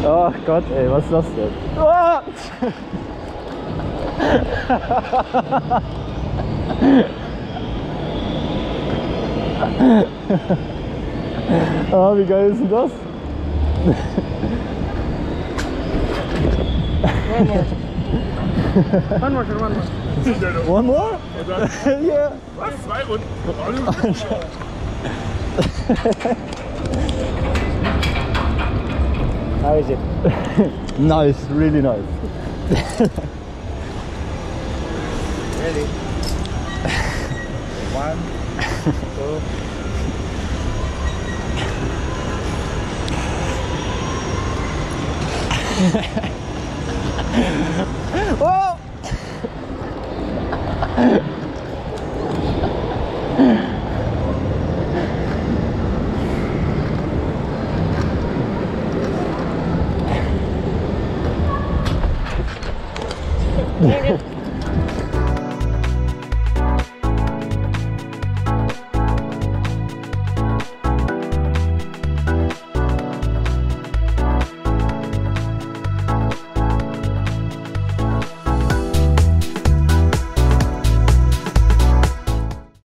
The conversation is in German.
Ach Gott, ey, was ist das denn? Oh! Ah, wie geil ist denn das? One more, one more. One more? Yeah. Was? 2 Runden? How is it? Nice, really nice. Ready? 1, 2. Oh! Dang it.